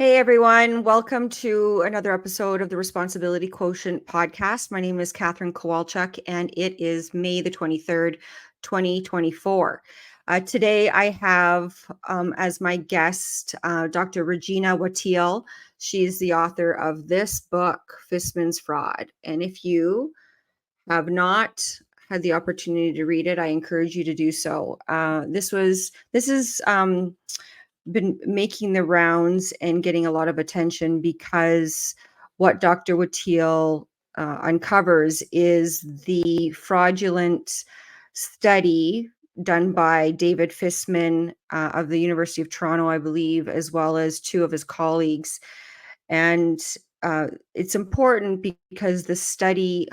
Hey everyone, welcome to another episode of the Responsibility Quotient podcast. My name is Catherine Kowalchuk and it is May the 23rd, 2024. Today I have as my guest Dr. Regina Watteel. She's the author of this book, Fisman's Fraud. And if you have not had the opportunity to read it, I encourage you to do so. This is been making the rounds and getting a lot of attention because what Dr. Watteel uncovers is the fraudulent study done by David Fisman of the University of Toronto, I believe, as well as two of his colleagues. And it's important because the study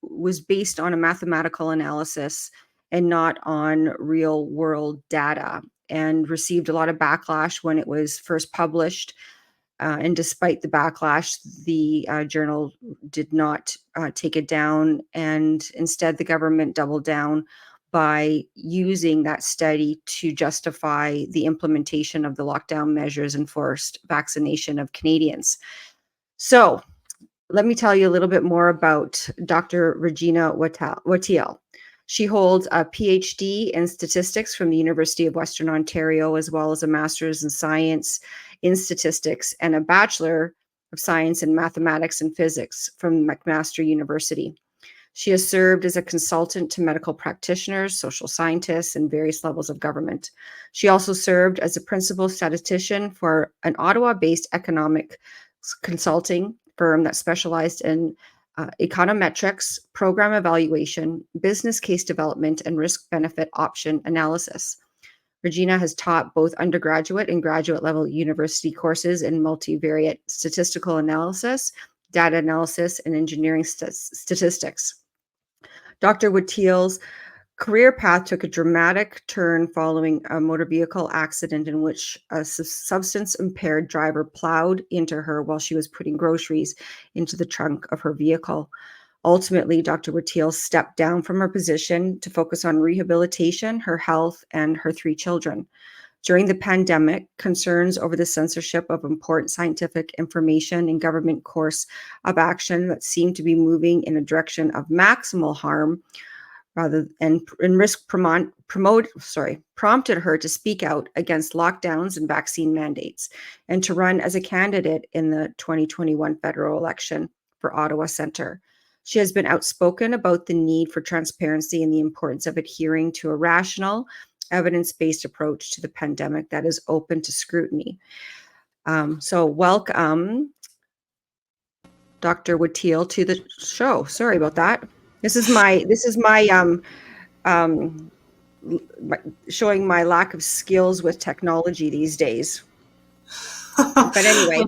was based on a mathematical analysis and not on real world data, and received a lot of backlash when it was first published. And despite the backlash, the journal did not take it down. And instead, the government doubled down by using that study to justify the implementation of the lockdown measures and forced vaccination of Canadians. So let me tell you a little bit more about Dr. Regina Watteel. She holds a Ph.D. in statistics from the University of Western Ontario, as well as a master's in science in statistics and a bachelor of science in mathematics and physics from McMaster University. She has served as a consultant to medical practitioners, social scientists, and various levels of government. She also served as a principal statistician for an Ottawa-based economic consulting firm that specialized in econometrics, program evaluation, business case development, and risk-benefit option analysis. Regina has taught both undergraduate and graduate level university courses in multivariate statistical analysis, data analysis, and engineering statistics. Dr. Watteel's career path took a dramatic turn following a motor vehicle accident in which a substance-impaired driver plowed into her while she was putting groceries into the trunk of her vehicle. Ultimately, Dr. Watteel stepped down from her position to focus on rehabilitation, her health, and her 3 children. During the pandemic, concerns over the censorship of important scientific information and government course of action that seemed to be moving in a direction of maximal harm and risk prompted her to speak out against lockdowns and vaccine mandates and to run as a candidate in the 2021 federal election for Ottawa Centre. She has been outspoken about the need for transparency and the importance of adhering to a rational, evidence-based approach to the pandemic that is open to scrutiny. So welcome, Dr. Watteel, to the show. Sorry about that. This is my showing my lack of skills with technology these days. But anyway,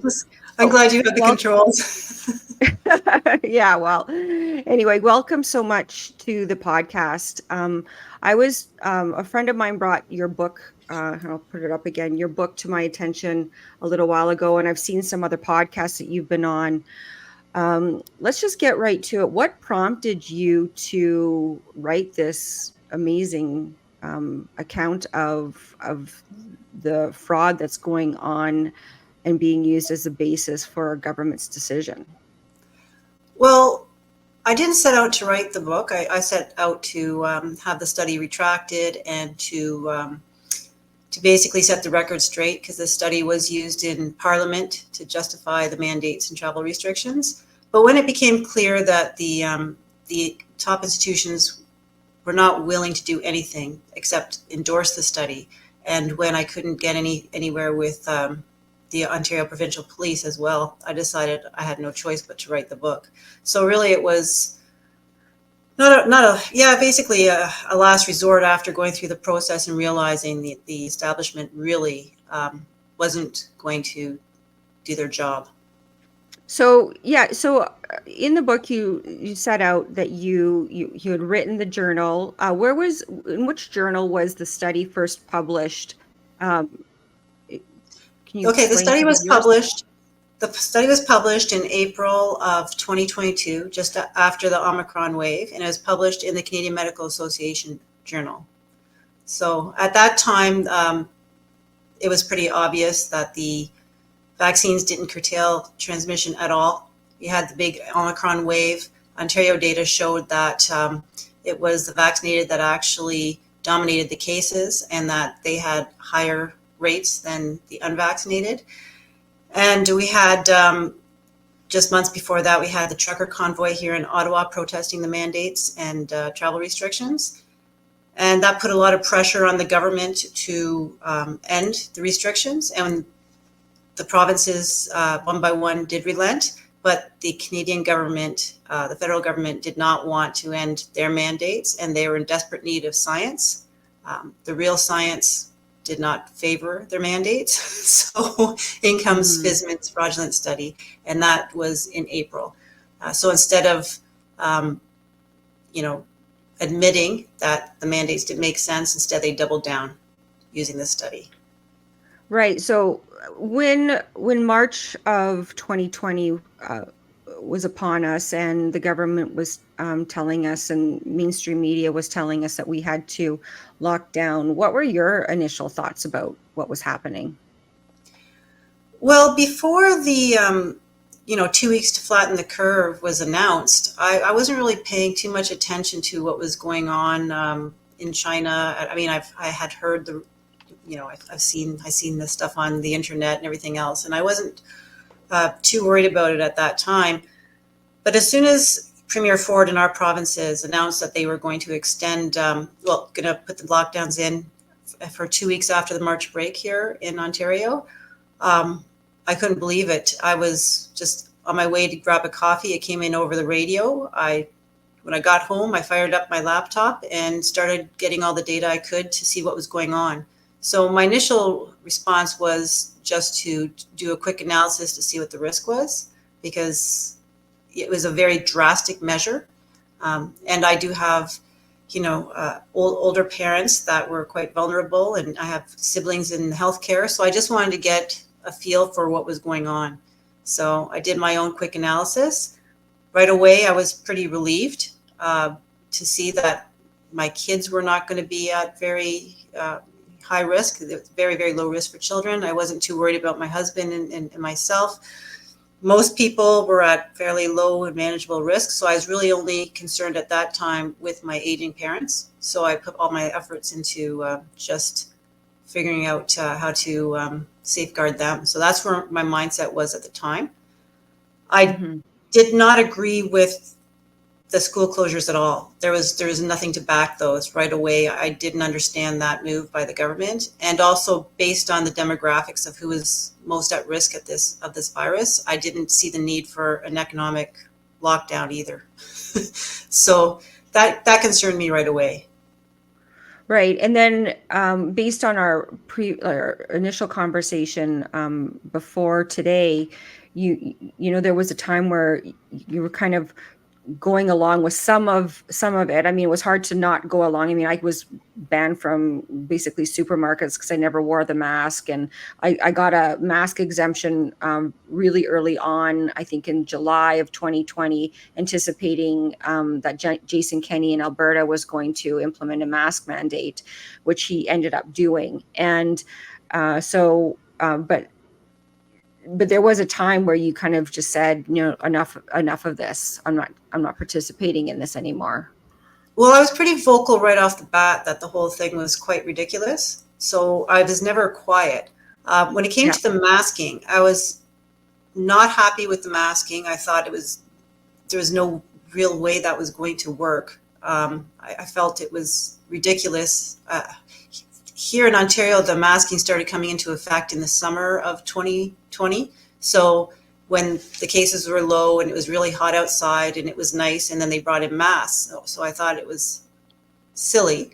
I'm glad you have the controls. Yeah, well, anyway, welcome so much to the podcast. I was a friend of mine brought your book. I'll put it up again. Your book to my attention a little while ago, and I've seen some other podcasts that you've been on. Let's just get right to it. What prompted you to write this amazing account of the fraud that's going on and being used as a basis for a government's decision? Well, I didn't set out to write the book. I set out to have the study retracted and to basically set the record straight, because the study was used in Parliament to justify the mandates and travel restrictions. But when it became clear that the top institutions were not willing to do anything except endorse the study, and when I couldn't get anywhere with the Ontario Provincial Police as well, I decided I had no choice but to write the book. So really, it was basically a last resort after going through the process and realizing the establishment really wasn't going to do their job. So in the book you set out that you had written the journal. In which journal was the study first published? The study was published. The study was published in April of 2022, just after the Omicron wave, and it was published in the Canadian Medical Association Journal. So at that time, it was pretty obvious that the vaccines didn't curtail transmission at all. We had the big Omicron wave. Ontario data showed that it was the vaccinated that actually dominated the cases and that they had higher rates than the unvaccinated. And we had, just months before that, we had the trucker convoy here in Ottawa protesting the mandates and travel restrictions. And that put a lot of pressure on the government to end the restrictions. And the provinces, one by one, did relent. But the Canadian government, the federal government, did not want to end their mandates, and they were in desperate need of science. The real science did not favor their mandates. So in comes Fisman's fraudulent study, and that was in April. So instead of, admitting that the mandates didn't make sense, instead they doubled down using this study. Right. So when March of 2020 was upon us, and the government was telling us, and mainstream media was telling us that we had to lock down, what were your initial thoughts about what was happening? Well, before the 2 weeks to flatten the curve was announced, I wasn't really paying too much attention to what was going on in China. I mean, I had heard I've seen this stuff on the internet and everything else, and I wasn't too worried about it at that time. But as soon as Premier Ford in our provinces announced that they were going to extend, going to put the lockdowns in for 2 weeks after the March break here in Ontario, I couldn't believe it. I was just on my way to grab a coffee. It came in over the radio. When I got home, I fired up my laptop and started getting all the data I could to see what was going on. So my initial response was just to do a quick analysis to see what the risk was, because it was a very drastic measure. And I do have, older parents that were quite vulnerable, and I have siblings in healthcare. So I just wanted to get a feel for what was going on. So I did my own quick analysis. Right away, I was pretty relieved to see that my kids were not going to be at very high risk. It was very, very low risk for children. I wasn't too worried about my husband and myself. Most people were at fairly low and manageable risk. So I was really only concerned at that time with my aging parents. So I put all my efforts into just figuring out how to safeguard them. So that's where my mindset was at the time. I did not agree with the school closures at all. There was nothing to back those right away. I didn't understand that move by the government, and also based on the demographics of who was most at risk of this virus, I didn't see the need for an economic lockdown either. So that concerned me right away. Right. And then based on our initial conversation before today, there was a time where you were kind of going along with some of it. I mean, it was hard to not go along. I mean, I was banned from basically supermarkets because I never wore the mask, and I got a mask exemption really early on, I think in July of 2020, anticipating that Jason Kenney in Alberta was going to implement a mask mandate, which he ended up doing. And but there was a time where you kind of just said, enough of this. I'm not participating in this anymore. Well, I was pretty vocal right off the bat that the whole thing was quite ridiculous. So I was never quiet. When it came to the masking, I was not happy with the masking. I thought there was no real way that was going to work. I felt it was ridiculous. Here in Ontario, the masking started coming into effect in the summer of 2020. So when the cases were low and it was really hot outside and it was nice, and then they brought in masks. So I thought it was silly.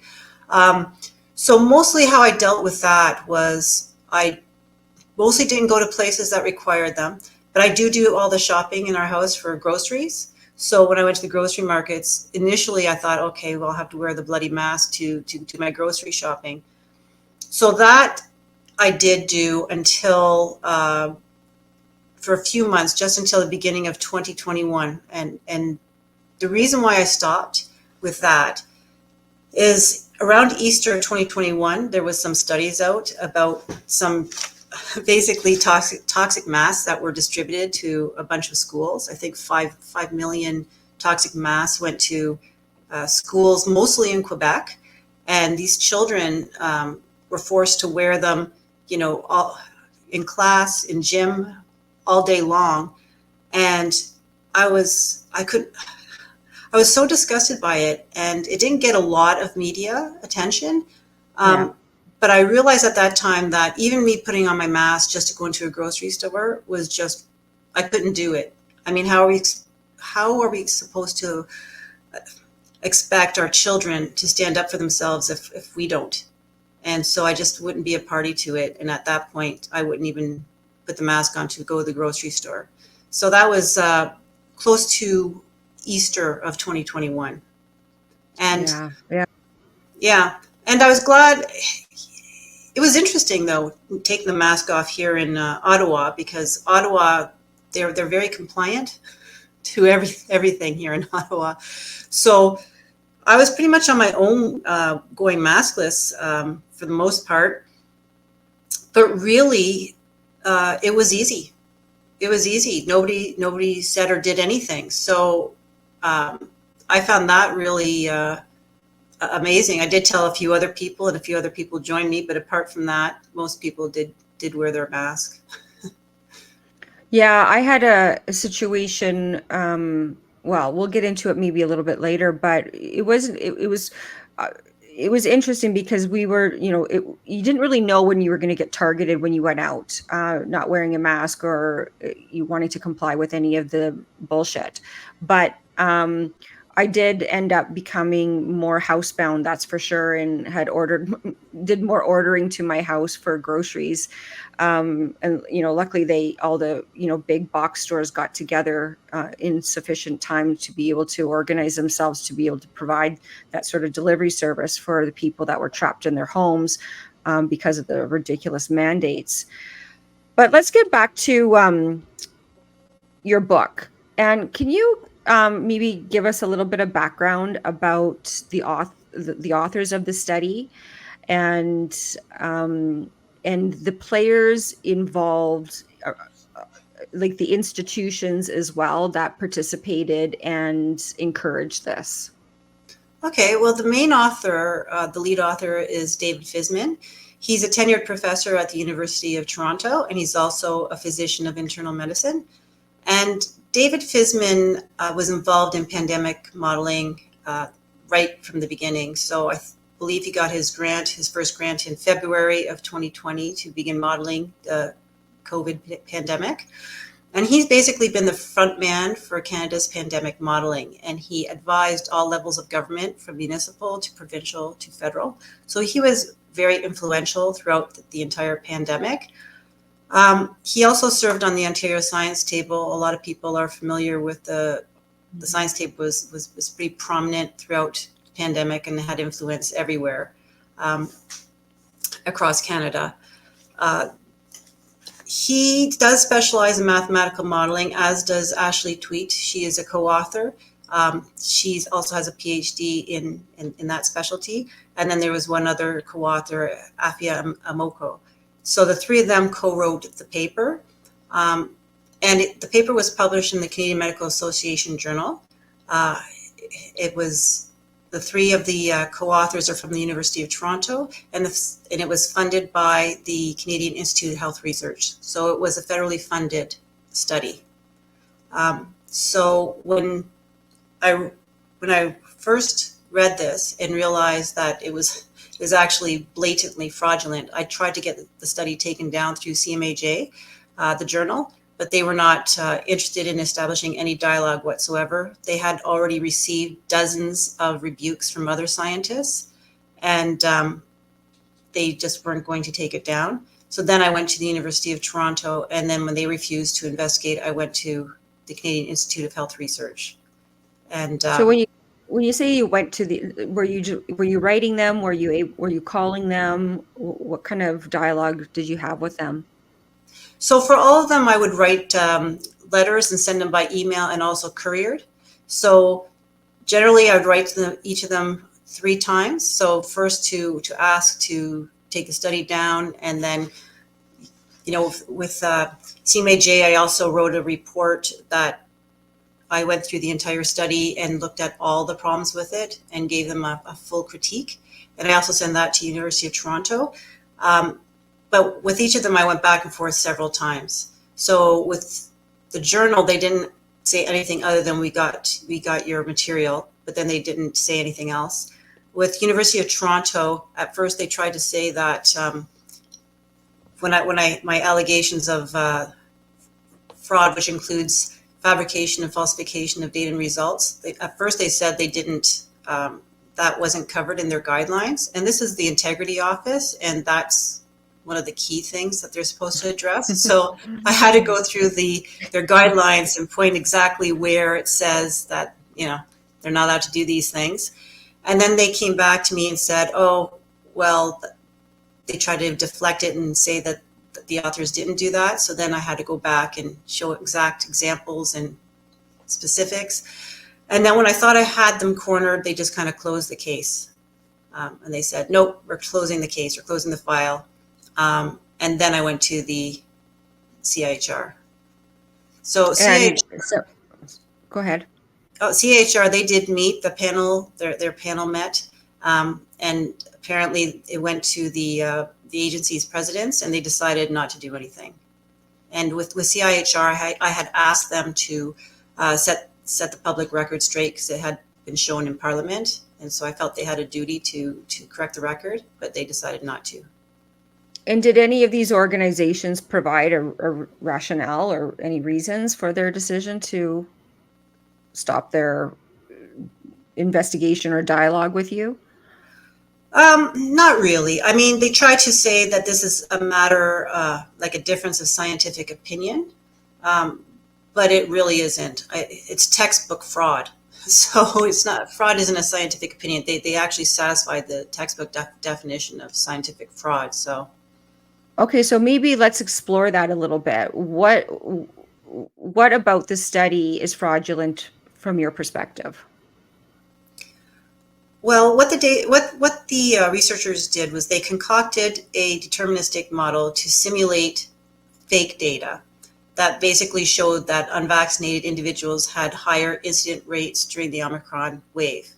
So mostly how I dealt with that was I mostly didn't go to places that required them, but I do all the shopping in our house for groceries. So when I went to the grocery markets, initially I thought, okay, well, I'll have to wear the bloody mask to my grocery shopping. So that I did do until for a few months, just until the beginning of 2021. And the reason why I stopped with that is around Easter of 2021, there was some studies out about some basically toxic masks that were distributed to a bunch of schools. I think 5 million toxic masks went to schools, mostly in Quebec, and these children were forced to wear them, all in class, in gym, all day long. And I was so disgusted by it, and it didn't get a lot of media attention. Yeah. But I realized at that time that even me putting on my mask just to go into a grocery store was just, I couldn't do it. I mean, how are we supposed to expect our children to stand up for themselves if we don't? And so I just wouldn't be a party to it. And at that point, I wouldn't even put the mask on to go to the grocery store. So that was close to Easter of 2021. And Yeah. Yeah. yeah, and I was glad. It was interesting, though, taking the mask off here in Ottawa, because Ottawa, they're very compliant to everything here in Ottawa. So I was pretty much on my own, going maskless for the most part. But really, it was easy. It was easy. Nobody said or did anything. So I found that really amazing. I did tell a few other people, and a few other people joined me, but apart from that, most people did wear their mask. Yeah, I had a situation, well, we'll get into it maybe a little bit later, but uh, it was interesting because we were, you didn't really know when you were going to get targeted when you went out, not wearing a mask or you wanting to comply with any of the bullshit. But I did end up becoming more housebound, that's for sure, and did more ordering to my house for groceries. And luckily all the big box stores got together in sufficient time to be able to organize themselves to be able to provide that sort of delivery service for the people that were trapped in their homes because of the ridiculous mandates. But let's get back to your book. And can you maybe give us a little bit of background about the authors of the study, and um, and the players involved, like the institutions as well that participated and encouraged this? Okay, well, the main author, the lead author, is David Fisman. He's a tenured professor at the University of Toronto, and he's also a physician of internal medicine. And David Fisman was involved in pandemic modeling right from the beginning. So I believe he got his first grant in February of 2020 to begin modeling the COVID pandemic. And he's basically been the front man for Canada's pandemic modeling. And he advised all levels of government, from municipal to provincial to federal. So he was very influential throughout the entire pandemic. He also served on the Ontario Science Table. A lot of people are familiar with the Science Table was pretty prominent throughout the pandemic and had influence everywhere across Canada. He does specialize in mathematical modeling, as does Ashley Tweet. She is a co-author. She also has a Ph.D. in that specialty. And then there was one other co-author, Afia Amoko. So the three of them co-wrote the paper. The paper was published in the Canadian Medical Association Journal. The three of the co-authors are from the University of Toronto, and it was funded by the Canadian Institute of Health Research. So it was a federally funded study. So when I first read this and realized that it was actually blatantly fraudulent, I tried to get the study taken down through CMAJ, the journal, but they were not interested in establishing any dialogue whatsoever. They had already received dozens of rebukes from other scientists, and they just weren't going to take it down. So then I went to the University of Toronto, and then when they refused to investigate, I went to the Canadian Institute of Health Research. And So when you say you went to were you writing them? Were you calling them? What kind of dialogue did you have with them? so for all of them, I would write letters and send them by email, and also couriered. So generally, I would write to each of them 3 times. So first to ask to take the study down, and then with CMAJ, I also wrote a report that I went through the entire study and looked at all the problems with it and gave them a full critique. And I also sent that to University of Toronto. But with each of them, I went back and forth several times. So with the journal, they didn't say anything other than we got your material, but then they didn't say anything else. With University of Toronto, at first they tried to say that when my allegations of fraud, which includes fabrication and falsification of data and results, at first they said they didn't, that wasn't covered in their guidelines. And this is the Integrity Office, and that's one of the key things that they're supposed to address. So I had to go through their guidelines and point exactly where it says that, they're not allowed to do these things. And then they came back to me and said, oh, well, they tried to deflect it and say that the authors didn't do that. So then I had to go back and show exact examples and specifics. And then when I thought I had them cornered, they just kind of closed the case. And they said, nope, we're closing the case, we're closing the file. And then I went to the CIHR. So go ahead. Oh, CIHR, they did meet the panel. Their panel met, and apparently it went to the agency's presidents, and they decided not to do anything. And with CIHR, I had asked them to set the public record straight because it had been shown in Parliament, and so I felt they had a duty to correct the record, but they decided not to. And did any of these organizations provide a rationale or any reasons for their decision to stop their investigation or dialogue with you? Not really. I mean, they try to say that this is a matter like a difference of scientific opinion, but it really isn't. It's textbook fraud. So it's not, fraud isn't a scientific opinion. They actually satisfy the textbook definition of scientific fraud. So. Okay, so maybe let's explore that a little bit. What about the study is fraudulent from your perspective? Well, what the researchers did was they concocted a deterministic model to simulate fake data that basically showed that unvaccinated individuals had higher incident rates during the Omicron wave.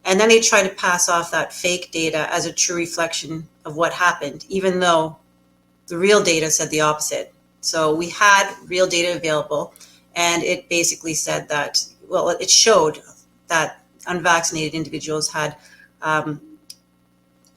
And then they tried to pass off that fake data as a true reflection of what happened, even though the real data said the opposite. So we had real data available, and it basically said that, well, it showed that unvaccinated individuals had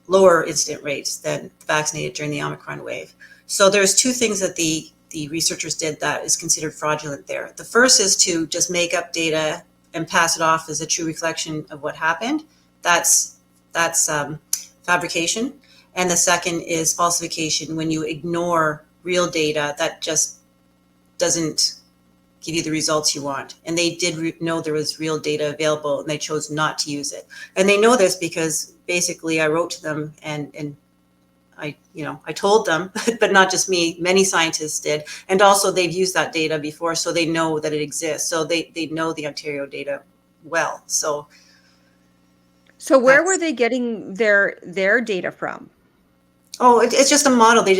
lower incident rates than vaccinated during the Omicron wave. So there's two things that the researchers did that is considered fraudulent there. The first is to just make up data and pass it off as a true reflection of what happened. That's fabrication. And the second is falsification, when you ignore real data that just doesn't give you the results you want. And they did know there was real data available, and they chose not to use it. And they know this because basically I wrote to them and I told them, but not just me, many scientists did. And also they've used that data before, so they know that it exists. So they know the Ontario data well. So where were they getting their data from? Oh, it's just a model. They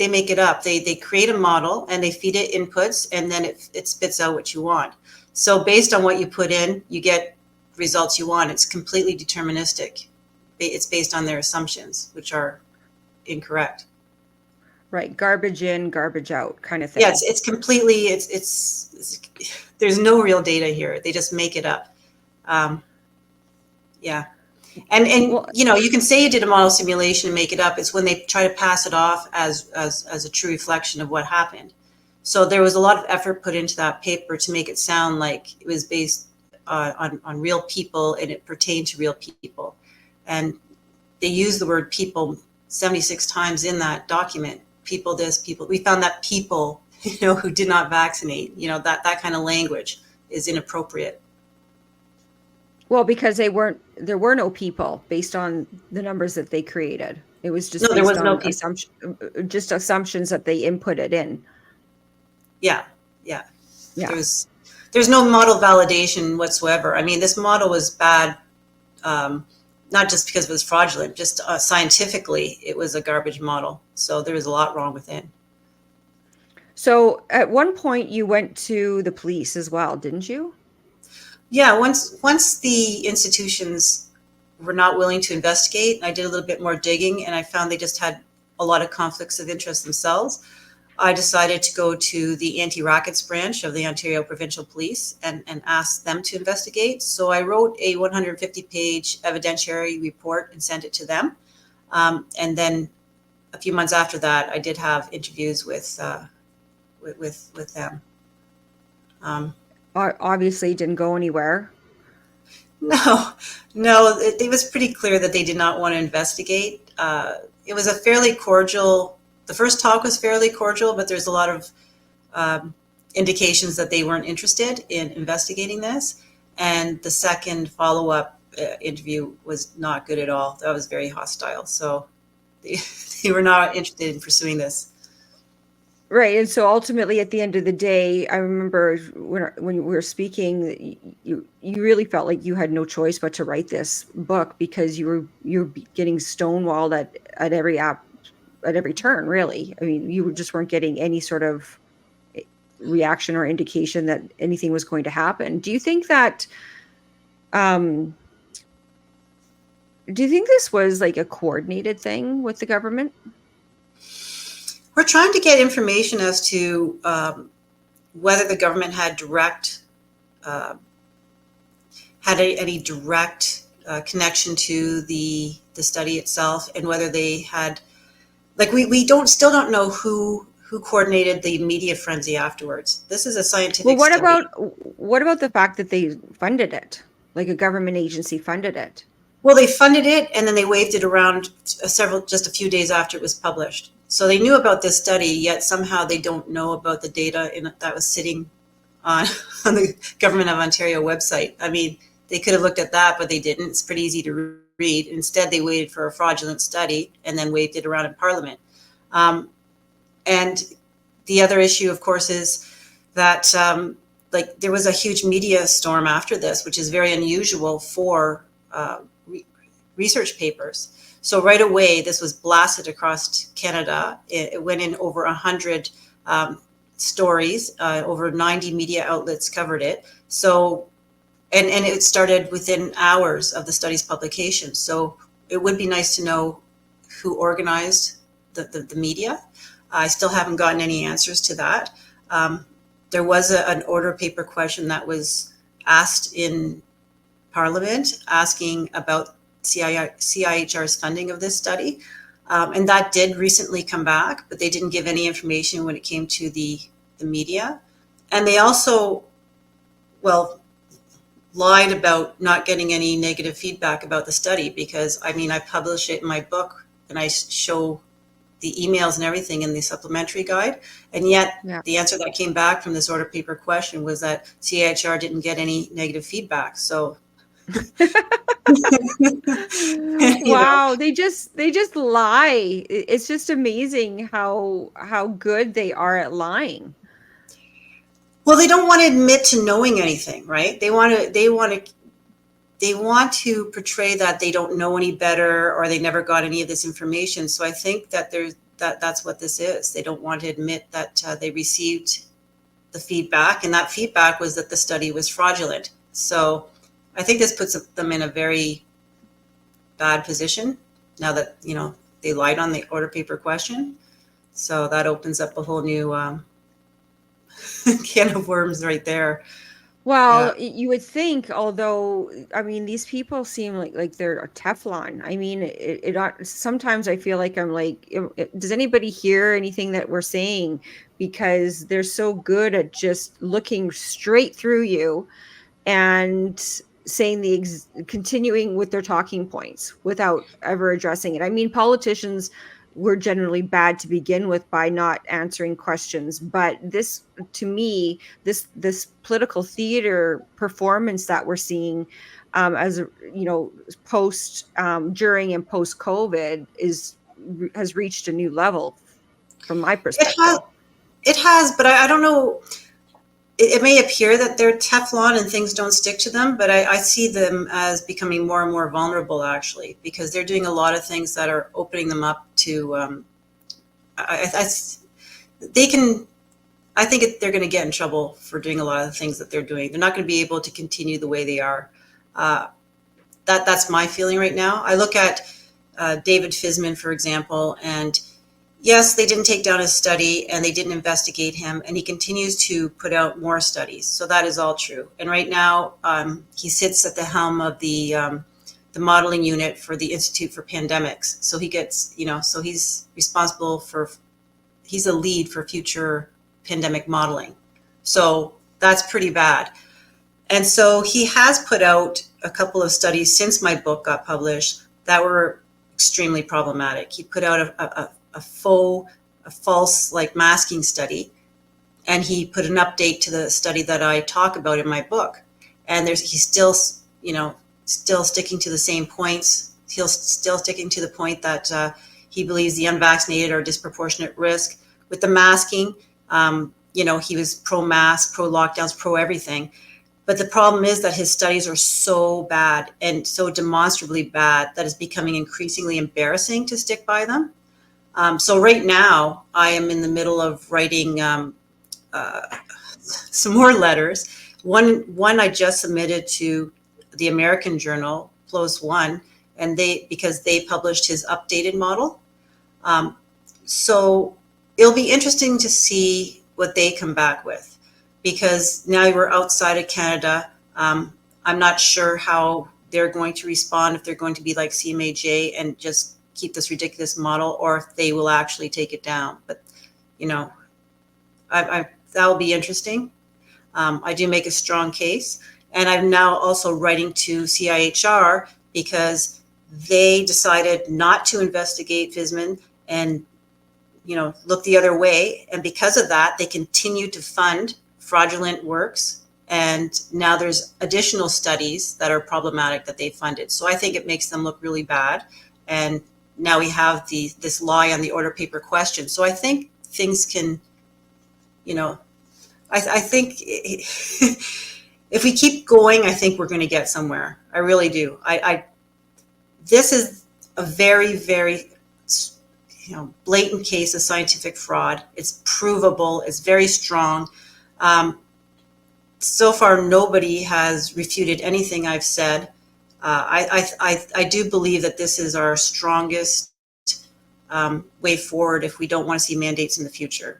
make it up. They create a model and they feed it inputs, and then it spits out what you want. So based on what you put in, you get results you want. It's completely deterministic. It's based on their assumptions, which are incorrect. Right, garbage in, garbage out, kind of thing. Yeah, it's completely. It's there's no real data here. They just make it up. Yeah. And well, you can say you did a model simulation and make it up. It's when they try to pass it off as a true reflection of what happened. So there was a lot of effort put into that paper to make it sound like it was based on real people and it pertained to real people. And they used the word people 76 times in that document. People this, people. We found that people, who did not vaccinate, that kind of language is inappropriate. Well, because there were no people based on the numbers that they created. It was just just assumptions that they inputted in. Yeah. There's no model validation whatsoever. I mean, this model was bad, not just because it was fraudulent, just scientifically, it was a garbage model. So there was a lot wrong with it. So at one point you went to the police as well, didn't you? Yeah, once the institutions were not willing to investigate, I did a little bit more digging, and I found they just had a lot of conflicts of interest themselves. I decided to go to the anti-rackets branch of the Ontario Provincial Police and ask them to investigate. So I wrote a 150-page evidentiary report and sent it to them. And then a few months after that, I did have interviews with them. Um, Obviously, it didn't go anywhere. no, no, it was pretty clear that they did not want to investigate. It was a fairly cordial. The first talk was fairly cordial, but there's a lot of indications that they weren't interested in investigating this. And the second follow-up interview was not good at all. That was very hostile. So they were not interested in pursuing this. Right. And so ultimately at the end of the day, I remember when we were speaking, you really felt like you had no choice but to write this book because you were getting stonewalled at every turn, really. I mean, just weren't getting any sort of reaction or indication that anything was going to happen. Um do you think this was like a coordinated thing with the government? We're trying to get information as to whether the government had uh, any direct connection to the study itself, and whether they had, like, we don't know who coordinated the media frenzy afterwards. This is a Well, scientific what study. about the fact that they funded it? Like a government agency funded it. Well, they funded it and then they waved it around just a few days after it was published. So they knew about this study, yet somehow they don't know about the data that was sitting on, on the Government of Ontario website. I mean, they could have looked at that, but they didn't. It's pretty easy to read. Instead, they waited for a fraudulent study and then waved it around in Parliament. Um, and the other issue, of course, is that like there was a huge media storm after this, which is very unusual for research papers. So right away, this was blasted across Canada. It went in over 100 stories. Over 90 media outlets covered it. So, and it started within hours of the study's publication. So it would be nice to know who organized the media. I still haven't gotten any answers to that. There was an order paper question that was asked in Parliament asking about CIHR's funding of this study. And that did recently come back, but they didn't give any information when it came to the media. And they also, well, lied about not getting any negative feedback about the study, because I mean, I publish it in my book and I show the emails and everything in the supplementary guide. And yet Yeah. the answer that came back from this order paper question was that CIHR didn't get any negative feedback. So, you know, Wow, they just lie. It's just amazing how good they are at lying. well, they don't want to admit to knowing anything, right? They want to portray that they don't know any better or they never got any of this information. So I think that that's what this is. They don't want to admit that they received the feedback, and that feedback was that the study was fraudulent. So I think this puts them in a very bad position now that, they lied on the order paper question. So that opens up a whole new can of worms right there. Yeah. Well, you would think, although, I mean, these people seem like they're a Teflon. I mean, sometimes I feel like I'm like, does anybody hear anything that we're saying? Because they're so good at just looking straight through you and saying continuing with their talking points without ever addressing it. I mean, politicians were generally bad to begin with by not answering questions, but this, to me, this political theater performance that we're seeing, as post, during and post COVID, has reached a new level from my It has, perspective. but I don't know. It may appear that they're Teflon and things don't stick to them, but I see them as becoming more and more vulnerable, actually, because they're doing a lot of things that are opening them up to. They can I think they're going to get in trouble for doing a lot of the things that they're doing. They're not going to be able to continue the way they are. That's my feeling right now. I look at David Fisman, for example, and yes, they didn't take down his study and they didn't investigate him, and he continues to put out more studies. So that is all true. And right now, he sits at the helm of the modeling unit for the Institute for Pandemics. So he gets, so he's responsible for, he's a lead for future pandemic modeling. So that's pretty bad. And so he has put out a couple of studies since my book got published that were extremely problematic. He put out a false like masking study, and he put an update to the study that I talk about in my book. And he's still, still sticking to the same points. He's still sticking to the point that he believes the unvaccinated are disproportionate risk. With the masking, he was pro-mask, pro-lockdowns, pro-everything. But the problem is that his studies are so bad and so demonstrably bad that it's becoming increasingly embarrassing to stick by them. So right now, I am in the middle of writing some more letters. One I just submitted to the American journal, PLOS One, and because they published his updated model. So it'll be interesting to see what they come back with, because now we're outside of Canada. I'm not sure how they're going to respond, if they're going to be like CMAJ and just keep this ridiculous model, or if they will actually take it down. But, that will be interesting. I do make a strong case. And I'm now also writing to CIHR because they decided not to investigate Fisman and, look the other way. And because of that, they continue to fund fraudulent works. And now there's additional studies that are problematic that they funded. So I think it makes them look really bad. And now we have this lie on the order paper question. So I think things can, I think if we keep going, I think we're going to get somewhere. I really do. This is a very, very, blatant case of scientific fraud. It's provable. It's very strong. So far, nobody has refuted anything I've said. I do believe that this is our strongest way forward if we don't want to see mandates in the future.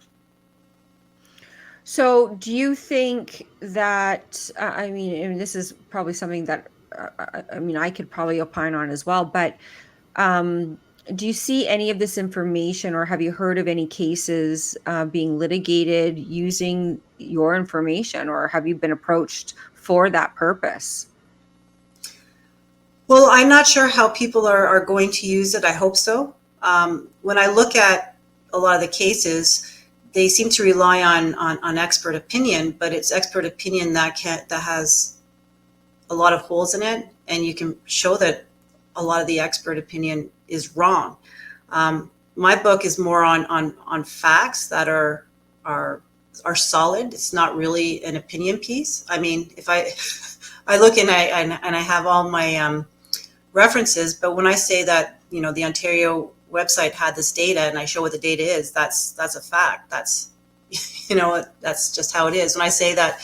So do you think that, and this is probably something that, I could probably opine on as well, but do you see any of this information, or have you heard of any cases being litigated using your information, or have you been approached for that purpose? Well, I'm not sure how people are going to use it. I hope so. When I look at a lot of the cases, they seem to rely on expert opinion, but it's expert opinion that has a lot of holes in it, and you can show that a lot of the expert opinion is wrong. My book is more on facts that are solid. It's not really an opinion piece. I mean, if I look and I have all my references, but when I say that the Ontario website had this data and I show what the data is, that's a fact. That's that's just how it is. When I say that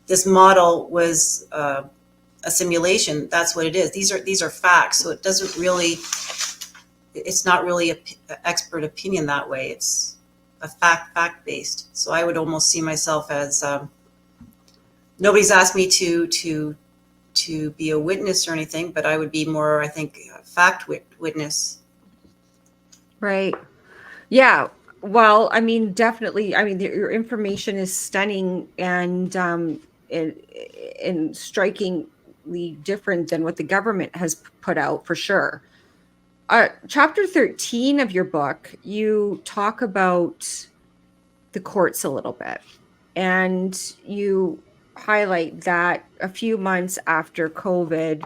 this model was a simulation, that's what it is. These are facts. So it's not really an expert opinion that way. It's a fact based. So I would almost see myself as nobody's asked me to be a witness or anything, but I would be more, I think, a fact witness. Right. Yeah. Well, definitely. Your information is stunning and strikingly different than what the government has put out, for sure. Chapter 13 of your book, you talk about the courts a little bit, and you highlight that a few months after COVID,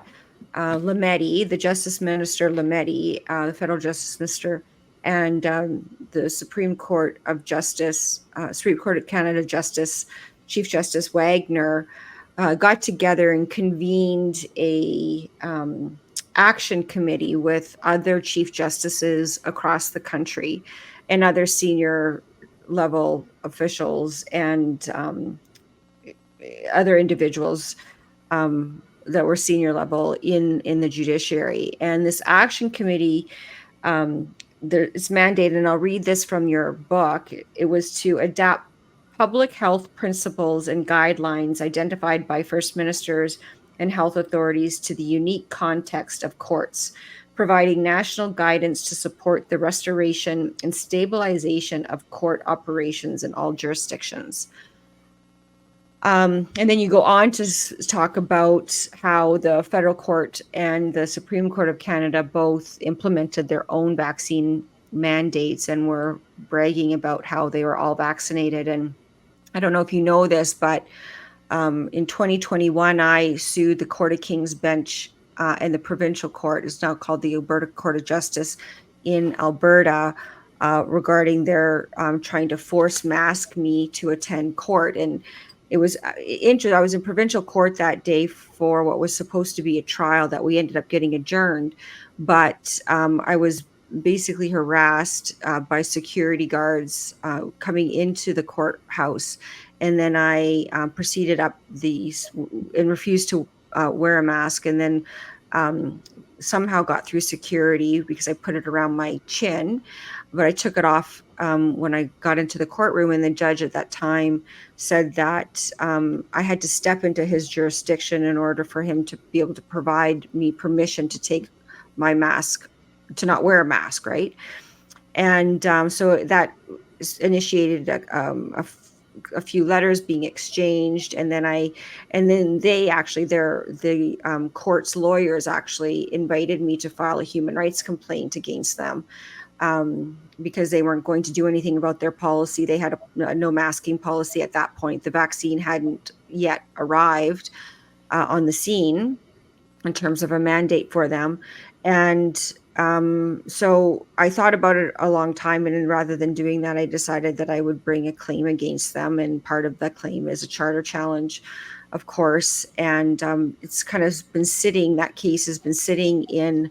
Lametti, the Justice Minister Lametti, the federal justice minister, and the Supreme Court of Canada Chief Justice Wagner got together and convened a action committee with other chief justices across the country and other senior level officials and other individuals that were senior level in the judiciary. And this action committee, it's mandated, and I'll read this from your book. It was to adapt public health principles and guidelines identified by first ministers and health authorities to the unique context of courts, providing national guidance to support the restoration and stabilization of court operations in all jurisdictions. And then you go on to talk about how the federal court and the Supreme Court of Canada both implemented their own vaccine mandates and were bragging about how they were all vaccinated. And I don't know if you know this, but in 2021, I sued the Court of King's Bench and the provincial court. It's now called the Alberta Court of Justice in Alberta, regarding their trying to force mask me to attend court. And it was interesting. I was in provincial court that day for what was supposed to be a trial that we ended up getting adjourned. But I was basically harassed by security guards coming into the courthouse. And then I proceeded up these and refused to wear a mask. And then somehow got through security because I put it around my chin, but I took it off when I got into the courtroom. And the judge at that time said that I had to step into his jurisdiction in order for him to be able to provide me permission to take my mask, to not wear a mask, right? And so that initiated a few letters being exchanged, and then the court's lawyers actually invited me to file a human rights complaint against them because they weren't going to do anything about their policy. They had a no masking policy at that point. The vaccine hadn't yet arrived on the scene in terms of a mandate for them. And so I thought about it a long time, and rather than doing that, I decided that I would bring a claim against them. And part of the claim is a charter challenge, of course. And it's kind of been sitting, that case has been sitting in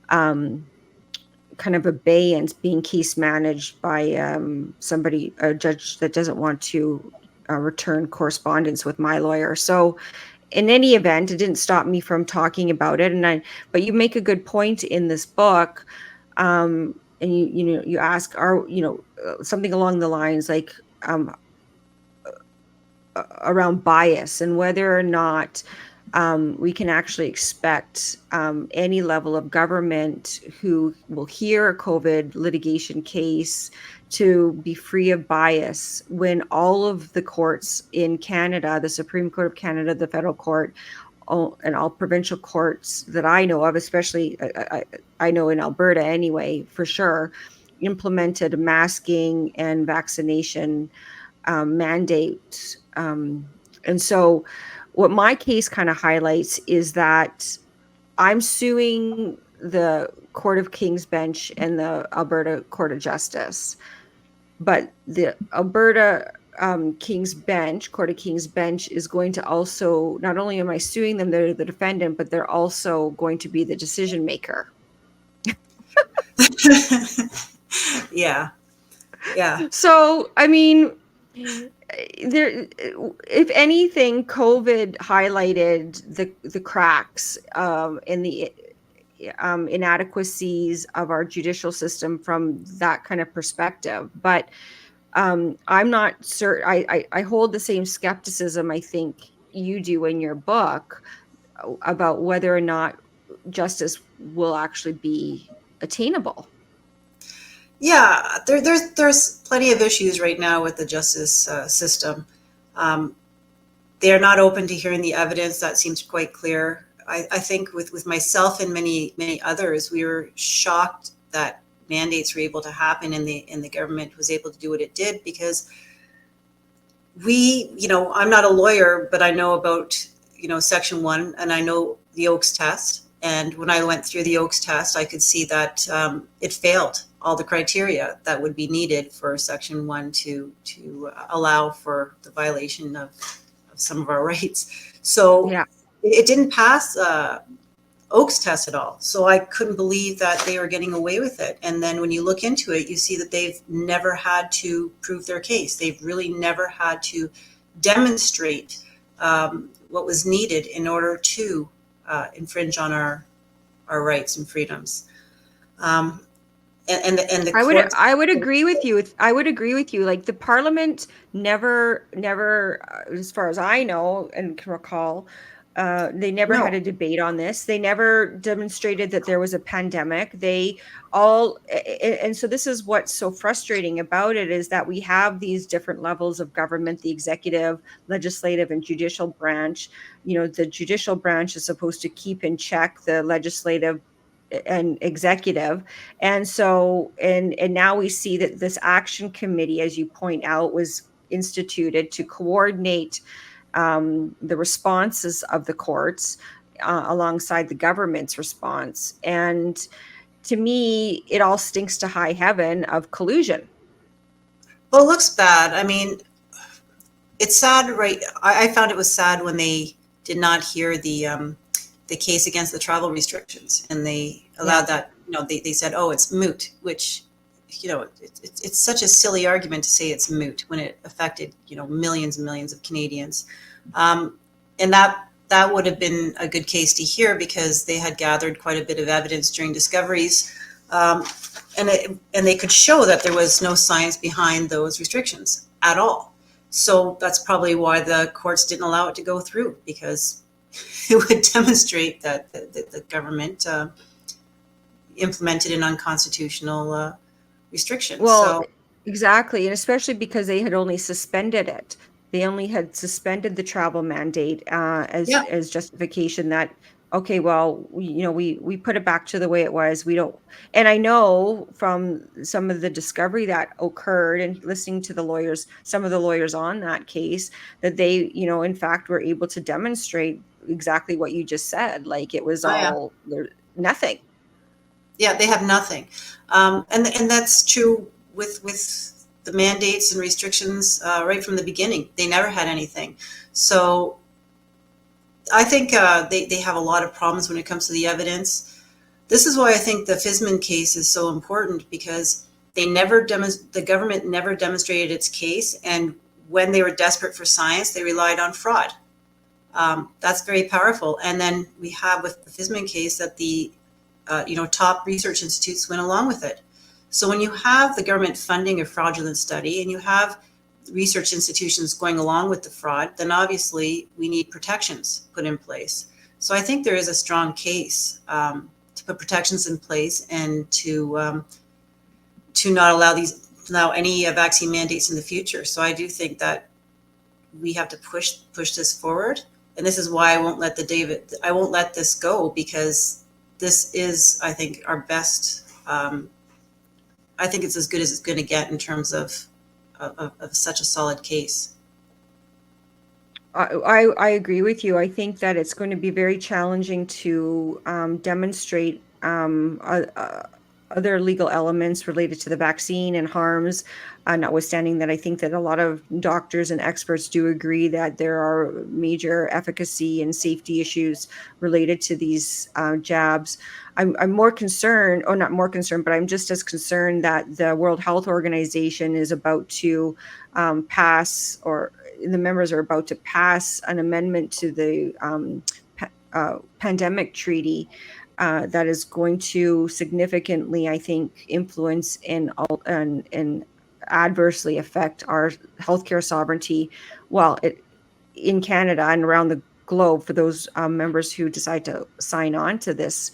kind of abeyance, being case managed by a judge that doesn't want to return correspondence with my lawyer. So in any event, it didn't stop me from talking about it. But you make a good point in this book. And you ask, something along the lines like around bias and whether or not we can actually expect any level of government who will hear a COVID litigation case to be free of bias when all of the courts in Canada, the Supreme Court of Canada, the federal court, and all provincial courts that I know of, especially I know in Alberta anyway, for sure, implemented masking and vaccination mandates. And so what my case kind of highlights is that I'm suing the Court of King's Bench and the Alberta Court of Justice. But the Alberta Court of King's Bench is going to also, not only am I suing them, they're the defendant, but they're also going to be the decision maker. Yeah. So, I mean, if anything, COVID highlighted the cracks in the inadequacies of our judicial system from that kind of perspective. But I'm not certain. I hold the same skepticism I think you do in your book about whether or not justice will actually be attainable. Yeah, there's plenty of issues right now with the justice system. They're not open to hearing the evidence. That seems quite clear. I think with myself and many others, we were shocked that mandates were able to happen and the government was able to do what it did, because I'm not a lawyer, but I know about, Section 1, and I know the Oakes test. And when I went through the Oakes test, I could see that it failed all the criteria that would be needed for Section 1 to allow for the violation of some of our rights. So yeah, it didn't pass Oakes test at all. So I couldn't believe that they were getting away with it. And then when you look into it, you see that they've never had to prove their case. They've really never had to demonstrate what was needed in order to infringe on our rights and freedoms. And the courts. I would agree with you. I would agree with you. Like the Parliament never, as far as I know and can recall, they never had No. a debate on this. They never demonstrated that there was a pandemic. They all, and so this is what's so frustrating about it is that we have these different levels of government, the executive, legislative, and judicial branch. You know, the judicial branch is supposed to keep in check the legislative and executive, and so and now we see that this action committee, as you point out, was instituted to coordinate the responses of the courts alongside the government's response. And to me, it all stinks to high heaven of collusion. Well, it looks bad. I mean, it's sad, right? I found it was sad when they did not hear the case against the travel restrictions, and they allowed that. You know, they said, "Oh, it's moot," which, you know, it's such a silly argument to say it's moot when it affected, you know, millions and millions of Canadians, and that would have been a good case to hear because they had gathered quite a bit of evidence during discoveries, and they could show that there was no science behind those restrictions at all. So that's probably why the courts didn't allow it to go through, because it would demonstrate that the government implemented an unconstitutional restriction. Well, So exactly, and especially because they had only suspended it. They only had suspended the travel mandate yeah, as justification that, okay, well, we put it back to the way it was. We don't, and I know from some of the discovery that occurred and listening to the lawyers, some of the lawyers on that case, that they, in fact, were able to demonstrate exactly what you just said. Like it was oh yeah, all there, nothing. yeah, they have nothing, and that's true with the mandates and restrictions right from the beginning. They never had anything. So I think they have a lot of problems when it comes to the evidence. This is why I think the Fisman case is so important, because the government never demonstrated its case, and when they were desperate for science, they relied on fraud. That's very powerful. And then we have with the Fisman case that the top research institutes went along with it. So when you have the government funding a fraudulent study and you have research institutions going along with the fraud, then obviously we need protections put in place. So I think there is a strong case to put protections in place and to not allow any vaccine mandates in the future. So I do think that we have to push this forward, and this is why I won't let this go, because this is, I think, our best. I think it's as good as it's going to get in terms of such a solid case. I agree with you. I think that it's going to be very challenging to demonstrate other legal elements related to the vaccine and harms, notwithstanding that I think that a lot of doctors and experts do agree that there are major efficacy and safety issues related to these jabs. I'm more concerned, or not more concerned, but I'm just as concerned that the World Health Organization is about to pass, or the members are about to pass an amendment to the pandemic treaty that is going to significantly, I think, influence and adversely affect our healthcare sovereignty. Well, in Canada and around the globe for those members who decide to sign on to this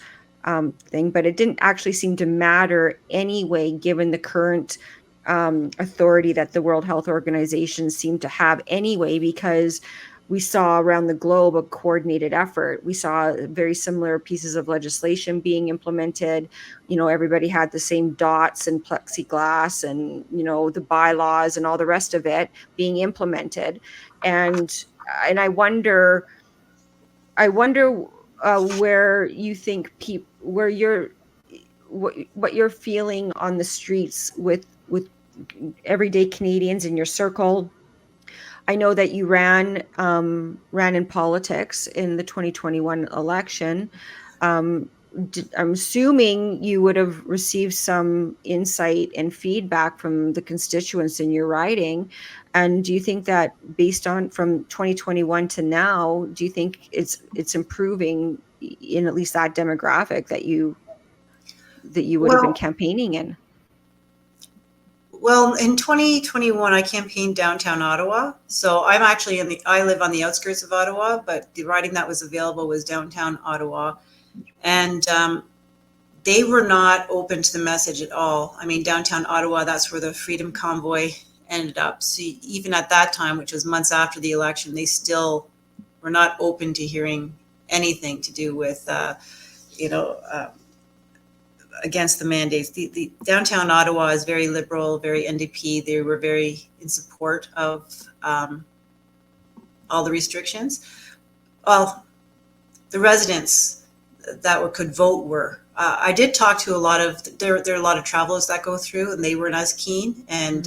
thing, but it didn't actually seem to matter anyway, given the current authority that the World Health Organization seemed to have anyway, because we saw around the globe a coordinated effort. We saw very similar pieces of legislation being implemented. Everybody had the same dots and plexiglass and, the bylaws and all the rest of it being implemented. And I wonder where you think what you're feeling on the streets with everyday Canadians in your circle. I know that you ran in politics in the 2021 election. I'm assuming you would have received some insight and feedback from the constituents in your riding. And do you think that based on from 2021 to now, do you think it's improving in at least that demographic that you would have been Well, campaigning in? well, in 2021, I campaigned downtown Ottawa. So I'm actually I live on the outskirts of Ottawa, but the riding that was available was downtown Ottawa. And they were not open to the message at all. I mean, downtown Ottawa, that's where the Freedom Convoy ended up. So even at that time, which was months after the election, they still were not open to hearing anything to do with, you know, against the mandates. The downtown Ottawa is very liberal, very NDP. They were very in support of all the restrictions. Well, the residents that could vote were. I did talk to a lot of there are a lot of travelers that go through, and they weren't as keen. And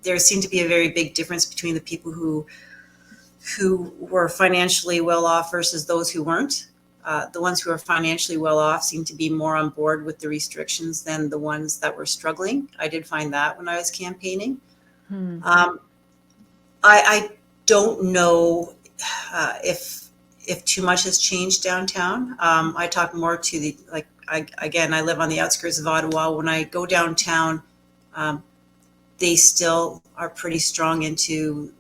there seemed to be a very big difference between the people who were financially well off versus those who weren't. The ones who are financially well off seem to be more on board with the restrictions than the ones that were struggling. I did find that when I was campaigning. I don't know if too much has changed downtown. I talk more to the again. I live on the outskirts of Ottawa. When I go downtown, they still are pretty strong into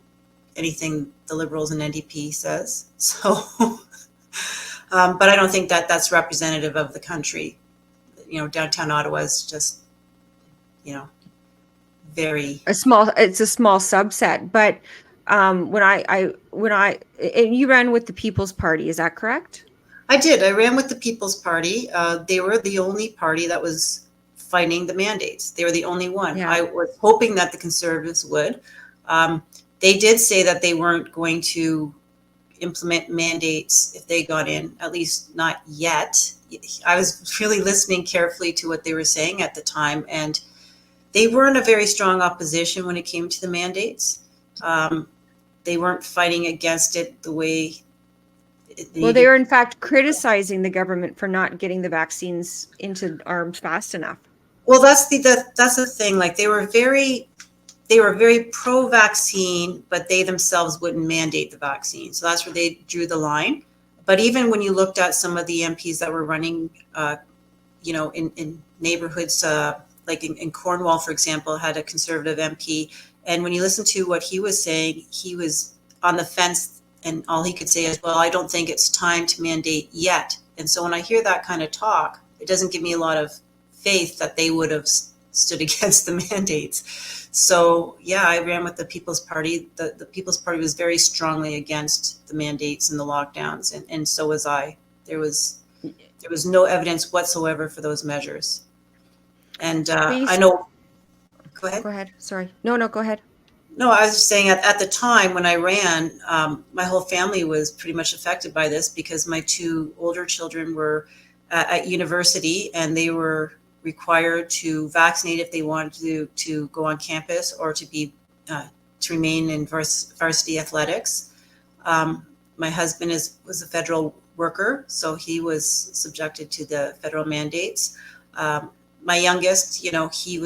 anything the Liberals and NDP says. So. But I don't think that that's representative of the country. Downtown Ottawa is just, very It's a small subset. But and you ran with the People's Party, is that correct? I did. I ran with the People's Party. They were the only party that was fighting the mandates. They were the only one. Yeah. I was hoping that the Conservatives would. They did say that they weren't going to implement mandates if they got in, at least not yet. I was really listening carefully to what they were saying at the time, and they were in a very strong opposition when it came to the mandates. They weren't fighting against it the way Well, they were in fact criticizing the government for not getting the vaccines into arms fast enough. Well, that's the thing. Like they were very pro-vaccine, but they themselves wouldn't mandate the vaccine. So that's where they drew the line. But even when you looked at some of the MPs that were running, in neighborhoods, like in Cornwall, for example, had a Conservative MP. And when you listen to what he was saying, he was on the fence, and all he could say is, well, I don't think it's time to mandate yet. And so when I hear that kind of talk, it doesn't give me a lot of faith that they would have stood against the mandates. So yeah, I ran with the People's Party. The People's Party was very strongly against the mandates and the lockdowns, and so was I. There was no evidence whatsoever for those measures. And I know. Go ahead. Go ahead. Sorry. No, go ahead. No, I was just saying at the time when I ran, my whole family was pretty much affected by this because my two older children were at university, and they were required to vaccinate if they wanted to go on campus or to remain in varsity athletics. My husband was a federal worker, so he was subjected to the federal mandates. My youngest, he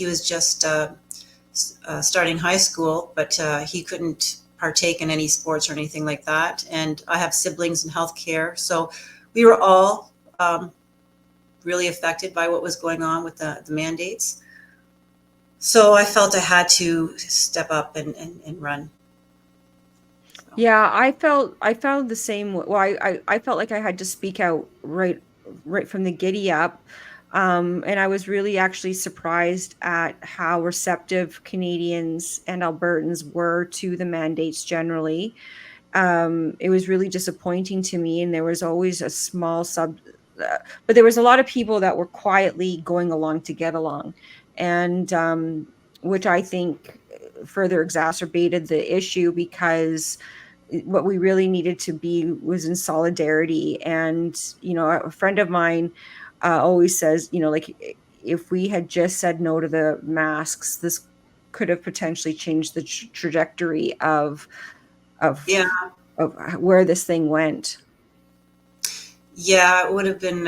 was just starting high school, but he couldn't partake in any sports or anything like that. And I have siblings in healthcare, so we were all really affected by what was going on with the mandates. So I felt I had to step up and run. So. Yeah, I felt the same. Well, I felt like I had to speak out right from the giddy up. And I was really actually surprised at how receptive Canadians and Albertans were to the mandates generally. It was really disappointing to me, and there was always a small but there was a lot of people that were quietly going along to get along, and which I think further exacerbated the issue, because what we really needed to be was in solidarity. And a friend of mine always says, like, if we had just said no to the masks, this could have potentially changed the trajectory of Yeah. of where this thing went. Yeah, it would have been,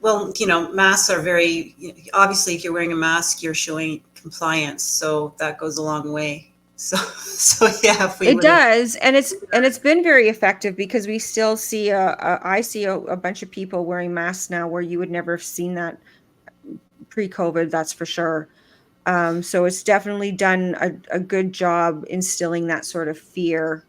well, masks are very, obviously, if you're wearing a mask, you're showing compliance. So that goes a long way. So, so yeah, if we It would have, does, and it's been very effective because we still see I see a bunch of people wearing masks now where you would never have seen that pre-COVID, that's for sure. So it's definitely done a good job instilling that sort of fear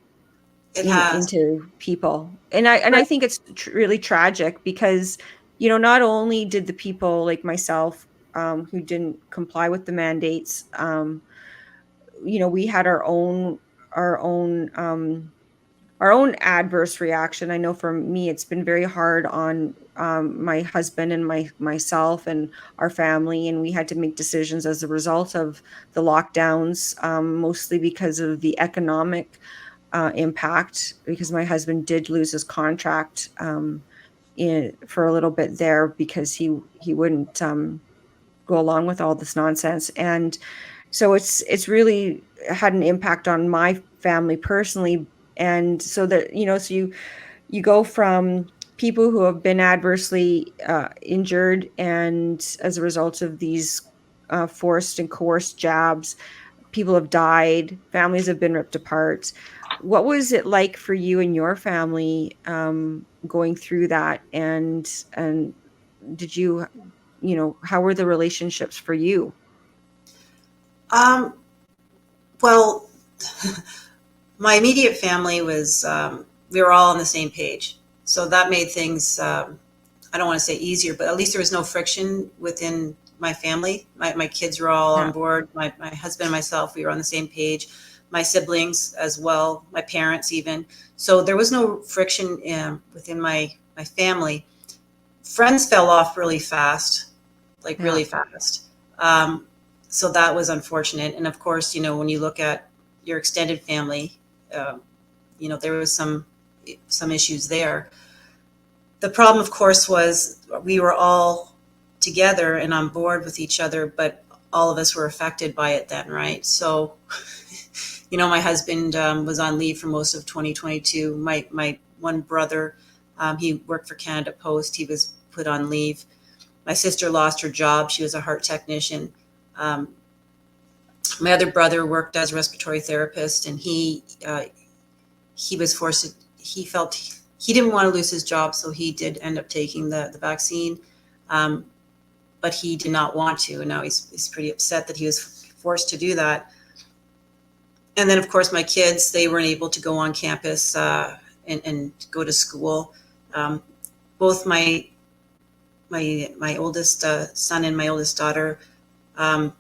it has. into people. And I But think it's really tragic because, not only did the people like myself who didn't comply with the mandates, we had our own our own adverse reaction. I know for me, it's been very hard on my husband and myself and our family, and we had to make decisions as a result of the lockdowns, mostly because of the economic impact. Because my husband did lose his contract for a little bit there because he wouldn't go along with all this nonsense, and so it's really had an impact on my family personally. And so that, so you go from people who have been adversely injured and as a result of these forced and coerced jabs, people have died, families have been ripped apart. What was it like for you and your family going through that? And did you, how were the relationships for you? um, well, my immediate family was, we were all on the same page. So that made things, I don't want to say easier, but at least there was no friction within my family. My kids were all on Yeah. board. My husband and myself, we were on the same page. My siblings as well, my parents even. So there was no friction within my family. Friends fell off really fast, like Yeah. really fast. Um, so that was unfortunate. And of course, when you look at your extended family, um, there was some issues there. The problem, of course, was we were all together and on board with each other, but all of us were affected by it then, right? So, my husband was on leave for most of 2022. My one brother, he worked for Canada Post. He was put on leave. My sister lost her job. She was a heart technician. Um, my other brother worked as a respiratory therapist, and he was forced to, he felt he didn't want to lose his job, so he did end up taking the vaccine, um, but he did not want to, and now he's pretty upset that he was forced to do that. And then, of course, my kids, they weren't able to go on campus and go to school. Um, both my oldest son and my oldest daughter, um,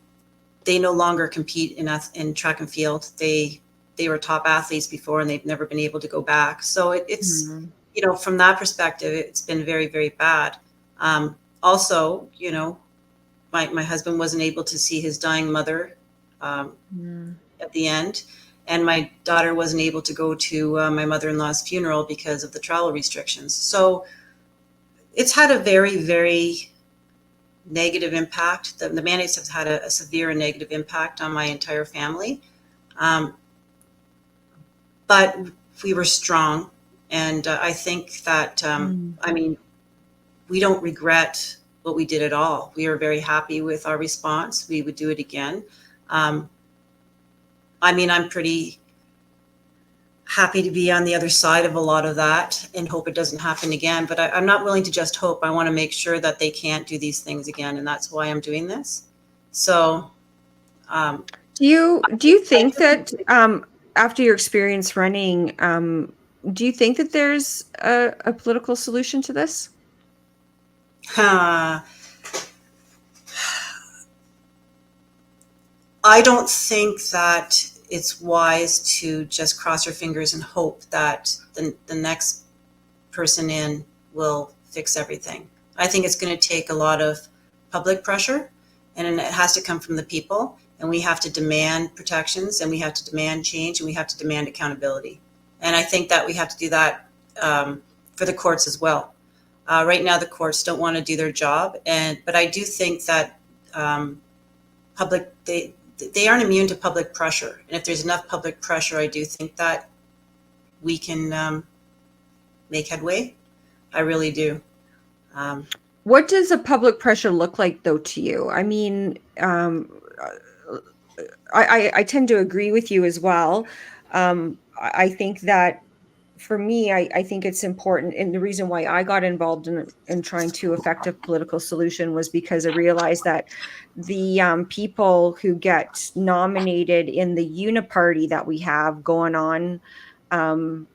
they no longer compete in track and field. They were top athletes before, and they've never been able to go back. So it's, Mhm. from that perspective, it's been very, very bad. Also, my husband wasn't able to see his dying mother um, Mm. at the end, and my daughter wasn't able to go to my mother-in-law's funeral because of the travel restrictions. So it's had a very, very negative impact. The mandates have had a severe and negative impact on my entire family. Um, but we were strong. And I think that, Mm. I mean, we don't regret what we did at all. We are very happy with our response. We would do it again. Um, I mean, I'm pretty happy to be on the other side of a lot of that and hope it doesn't happen again. But I'm not willing to just hope. I want to make sure that they can't do these things again. And that's why I'm doing this. So, um, Do you think that after your experience running, do you think that there's a political solution to this? I don't think that it's wise to just cross your fingers and hope that the next person in will fix everything. I think it's going to take a lot of public pressure, and it has to come from the people. And we have to demand protections, and we have to demand change, and we have to demand accountability. And I think that we have to do that for the courts as well. Right now, the courts don't want to do their job, but I do think that public they aren't immune to public pressure. And if there's enough public pressure, I do think that we can make headway. I really do. What does a public pressure look like, though, to you? I mean, I tend to agree with you as well. I think that for me, I think it's important. And the reason why I got involved in trying to effect a political solution was because I realized that the people who get nominated in the uniparty that we have going on um,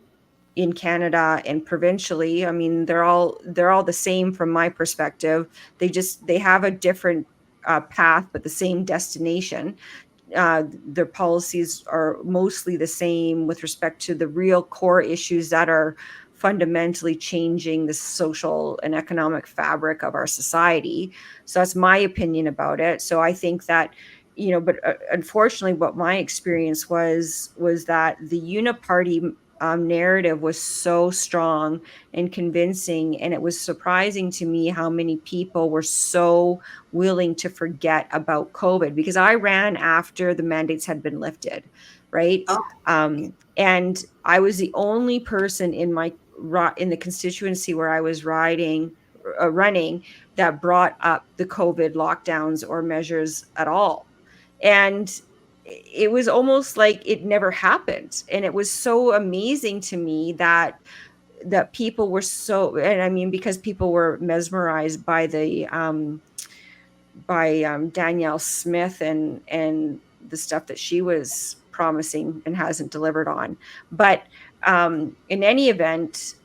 in Canada and provincially, I mean, they're all the same from my perspective. They have a different path, but the same destination. Their policies are mostly the same with respect to the real core issues that are fundamentally changing the social and economic fabric of our society. So that's my opinion about it. So I think that, but unfortunately, what my experience was that the uniparty narrative was so strong and convincing, and it was surprising to me how many people were so willing to forget about COVID, because I ran after the mandates had been lifted, right? Oh, okay. And I was the only person in the constituency where I was running that brought up the COVID lockdowns or measures at all. And it was almost like it never happened. And it was so amazing to me that people were so, and I mean, because people were mesmerized by the Danielle Smith and the stuff that she was promising and hasn't delivered on. But in any event,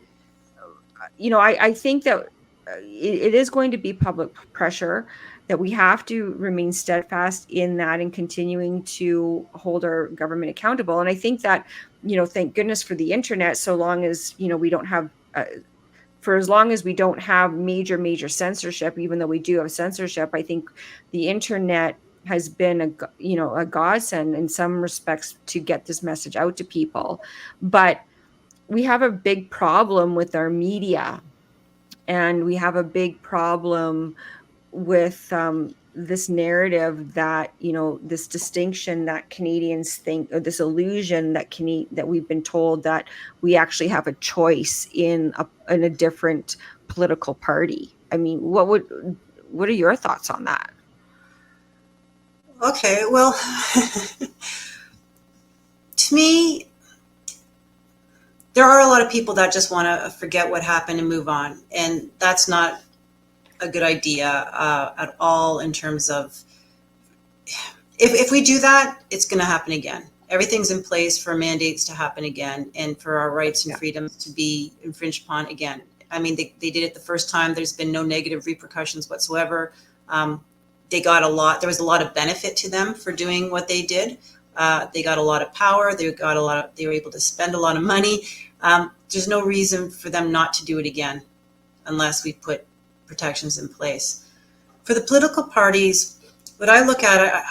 I think that it is going to be public pressure, that we have to remain steadfast in that and continuing to hold our government accountable. And I think that, thank goodness for the internet, so long as, we don't have for as long as we don't have major censorship, even though we do have censorship, I think the internet has been a godsend in some respects to get this message out to people. But we have a big problem with our media, and we have a big problem with this narrative that, this distinction that Canadians think, or this illusion that we've been told that we actually have a choice in a different political party. I mean, what are your thoughts on that? Okay, well, to me, there are a lot of people that just want to forget what happened and move on. And that's not a good idea at all, in terms of, if we do that, it's going to happen again. Everything's in place for mandates to happen again, and for our rights and freedoms to be infringed upon again. I mean, they did it the first time. There's been no negative repercussions whatsoever. There was a lot of benefit to them for doing what they did. They got a lot of power. They were able to spend a lot of money. There's no reason for them not to do it again, unless we put protections in place. For the political parties, what I look at,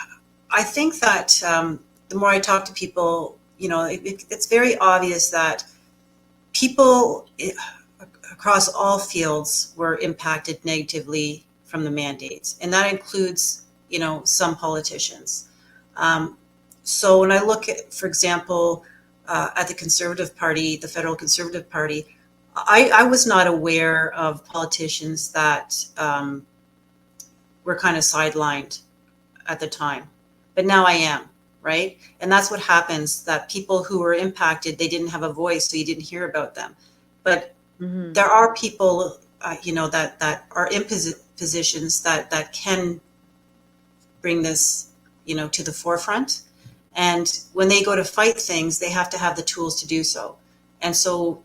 I think that the more I talk to people, it's very obvious that people across all fields were impacted negatively from the mandates, and that includes, some politicians. So when I look at, for example, at the Conservative Party, the Federal Conservative Party, I was not aware of politicians that were kind of sidelined at the time, but now I am, right? And that's what happens, that people who were impacted, they didn't have a voice, so you didn't hear about them. But there are people, that are in positions that can bring this, to the forefront. And when they go to fight things, they have to have the tools to do so. And so,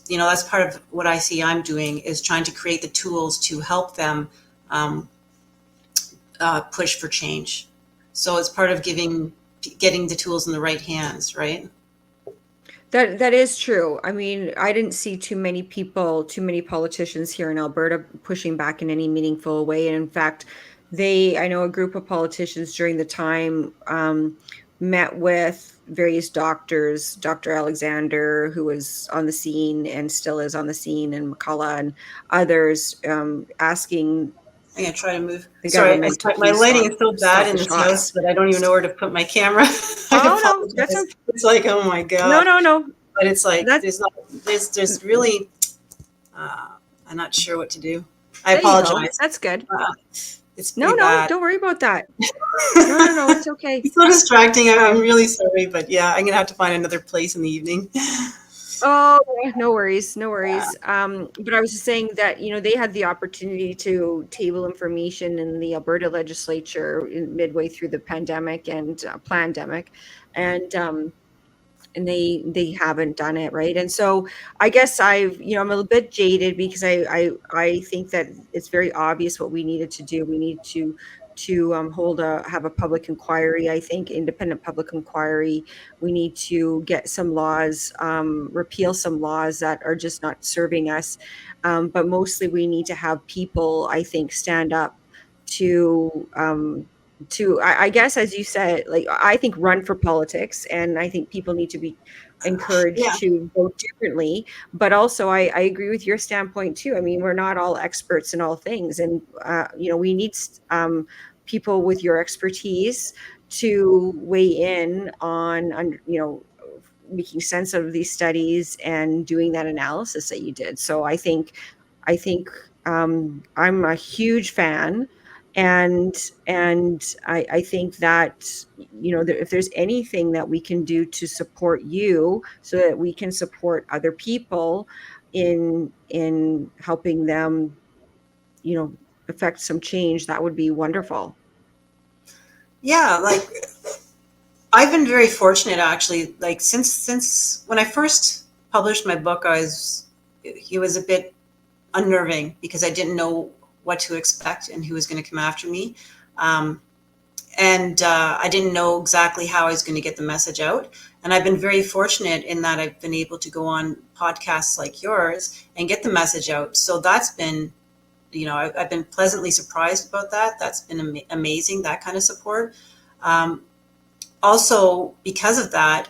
that's part of what I see I'm doing, is trying to create the tools to help them push for change. So it's part of getting the tools in the right hands, right? That is true. I mean, I didn't see too many politicians here in Alberta pushing back in any meaningful way. And in fact, I know a group of politicians during the time met with various doctors, Dr. Alexander, who was on the scene and still is on the scene, and McCullough and others, asking I'm gonna try to move. the Sorry, government to my please lighting is so bad stop in the this house shots. that I don't even know where to put my camera. I Oh no, apologize. It's like, oh my no, god. no, no. but it's like That's there's really I'm not sure what to do. I there you go. apologize. That's good. Uh, it's No, pretty no, bad. don't worry about that. No, it's okay. It's so distracting. I'm really sorry, but yeah, I'm gonna have to find another place in the evening. Oh, yeah, no worries, no Yeah. worries. But I was just saying that, they had the opportunity to table information in the Alberta legislature midway through the pandemic and plandemic, and they haven't done it, right? And so I guess I'm a little bit jaded because I think that it's very obvious what we needed to do. We need to have a public inquiry. I think independent public inquiry. We need to get some laws, repeal some laws that are just not serving us. But mostly we need to have people, I think, stand up to I guess, as you said, like, I think run for politics, and I think people need to be Yeah. encouraged to vote differently. But also I agree with your standpoint too. I mean, we're not all experts in all things, and we need people with your expertise to weigh in on making sense of these studies and doing that analysis that you did. So I think I'm a huge fan, and I think that if there's anything that we can do to support you so that we can support other people in helping them, affect some change, that would be wonderful. Yeah, like I've been very fortunate actually. Like since when I first published my book, it was a bit unnerving because I didn't know what to expect and who was going to come after me. Um, and I didn't know exactly how I was going to get the message out. And I've been very fortunate in that I've been able to go on podcasts like yours and get the message out. So that's been, I've been pleasantly surprised about that. That's been amazing, that kind of support. Um, Also, because of that,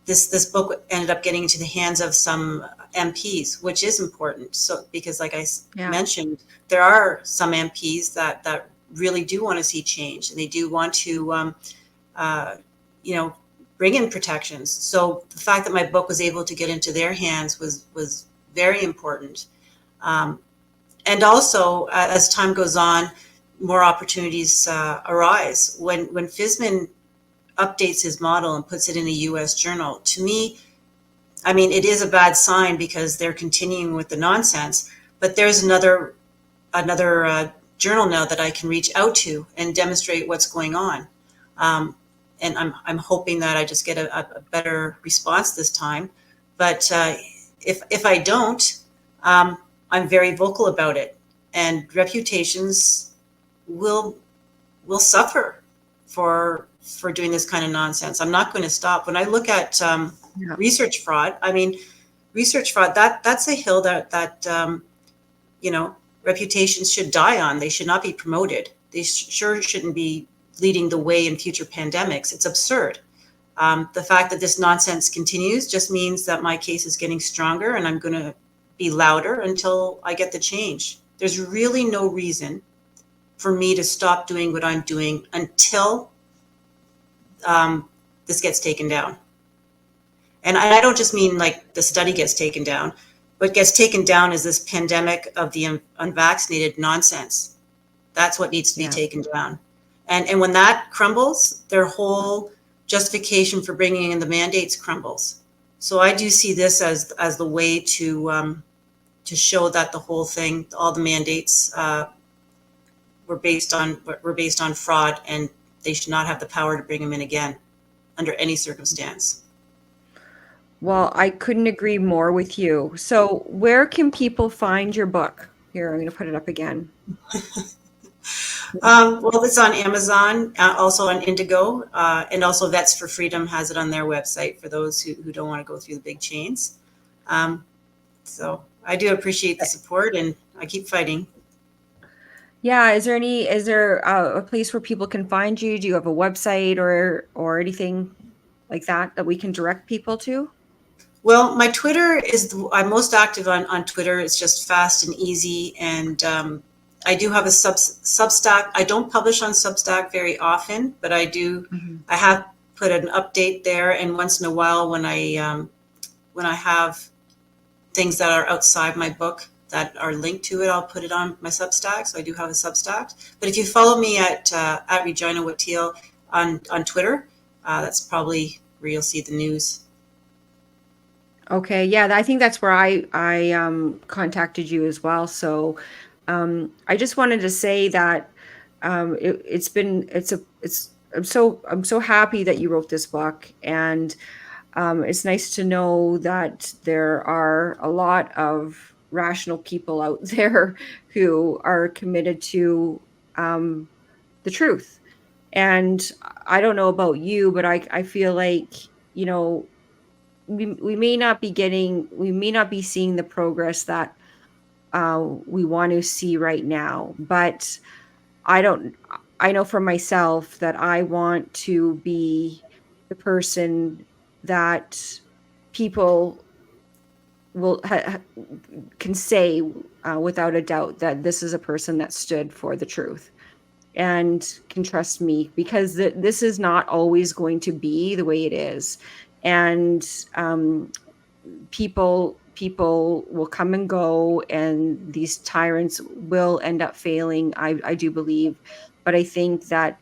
this book ended up getting into the hands of some MPs, which is important. So because, like I Yeah. mentioned, there are some MPs that really do want to see change, and they do want to, uh, you know, bring in protections. So the fact that my book was able to get into their hands was very important. Um, and also, as time goes on, more opportunities arise. When Fisman updates his model and puts it in a U.S. journal, to me, I mean, it is a bad sign because they're continuing with the nonsense. But there's another journal now that I can reach out to and demonstrate what's going on. Um, and I'm hoping that I just get a better response this time. But if I don't, I'm very vocal about it, and reputations will suffer for doing this kind of nonsense. I'm not going to stop. When I look at Yeah. research fraud, I mean, research fraud, that's a hill that reputations should die on. They should not be promoted. They sure shouldn't be leading the way in future pandemics. It's absurd. The fact that this nonsense continues just means that my case is getting stronger, and I'm going to be louder until I get the change. There's really no reason for me to stop doing what I'm doing until this gets taken down. And I don't just mean like the study gets taken down. What gets taken down is this pandemic of the unvaccinated nonsense. That's what needs to be Yeah. taken down. And when that crumbles, their whole justification for bringing in the mandates crumbles. So I do see this as the way to show that the whole thing, all the mandates, were based on fraud, and they should not have the power to bring them in again under any circumstance. Well, I couldn't agree more with you. So where can people find your book? Here, I'm going to put it up again. Well, it's on Amazon, also on Indigo, and also Vets for Freedom has it on their website for those who don't want to go through the big chains. So I do appreciate the support, and I keep fighting. Yeah, is there a place where people can find you? Do you have a website or anything like that we can direct people to? Well, my Twitter I'm most active on Twitter. It's just fast and easy. And I do have a Substack. I don't publish on Substack very often, but I do. Mhm. I have put an update there, and once in a while when I have things that are outside my book that are linked to it, I'll put it on my Substack. So I do have a Substack. But if you follow me at Regina Watteel on Twitter, that's probably where you'll see the news. Okay, yeah, I think that's where I contacted you as well. So I just wanted to say that it's been it's I'm so happy that you wrote this book, and it's nice to know that there are a lot of rational people out there who are committed to the truth. And I don't know about you, but I feel like, you know, we may not be we may not be seeing the progress that we want to see right now, but I don't I know for myself that I want to be the person that people will can say without a doubt that this is a person that stood for the truth and can trust me, because this is not always going to be the way it is. And people will come and go, and these tyrants will end up failing, I do believe. But I think that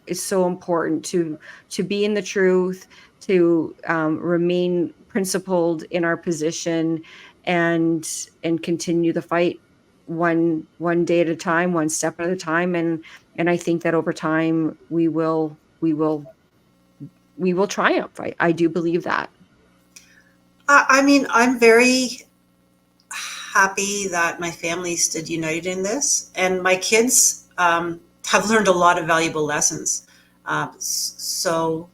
it's so important to be in the truth, to remain principled in our position, and continue the fight one day at a time, one step at a time. And I think that over time we will triumph. I do believe that. I mean, I'm very happy that my family stood united in this, and my kids have learned a lot of valuable lessons. So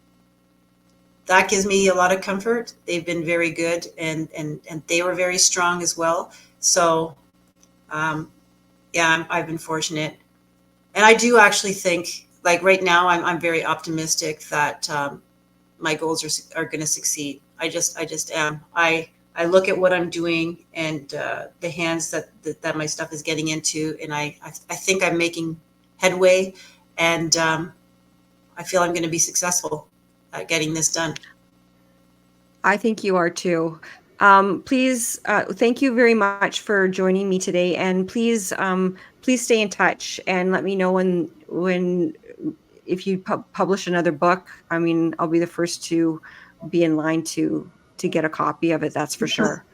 that gives me a lot of comfort. They've been very good, and they were very strong as well. So yeah, I've been fortunate, and I do actually think, like right now, I'm very optimistic that my goals are going to succeed. I just am. I look at what I'm doing, and the hands that my stuff is getting into, and I think I'm making headway, and I feel I'm going to be successful at getting this done. I think you are too. Please, thank you very much for joining me today, and please stay in touch and let me know when if you publish another book. I mean, I'll be the first to be in line to get a copy of it. That's for sure.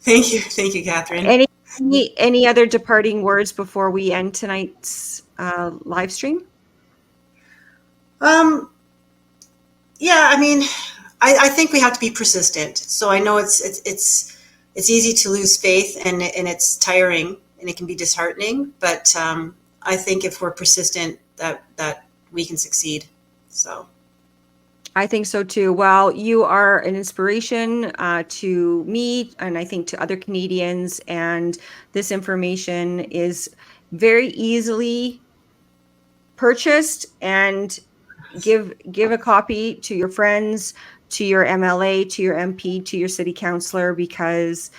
Thank you, Catherine. Any other departing words before we end tonight's live stream? Yeah, I mean, I think we have to be persistent. So I know it's easy to lose faith, and it's tiring, and it can be disheartening. But I think if we're persistent, that we can succeed. So I think so too. Well, you are an inspiration to me, and I think to other Canadians. And this information is very easily purchased, and give a copy to your friends, to your MLA, to your MP, to your city councillor, because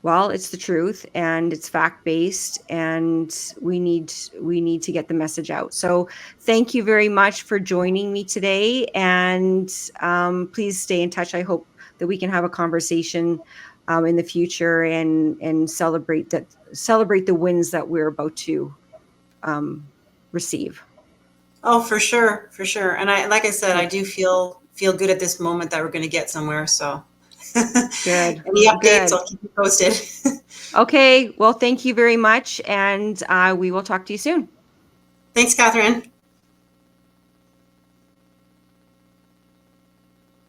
well, it's the truth, and it's fact-based, and we need to get the message out. So thank you very much for joining me today, and please stay in touch. I hope that we can have a conversation in the future, and celebrate the wins that we're about to receive. oh, for sure, for sure. And like I said, I Okay. do feel good at this moment that we're going to get somewhere. So Good. any updates, Good. I'll keep you posted. Okay. Well, thank you very much, and we will talk to you soon. Thanks, Catherine.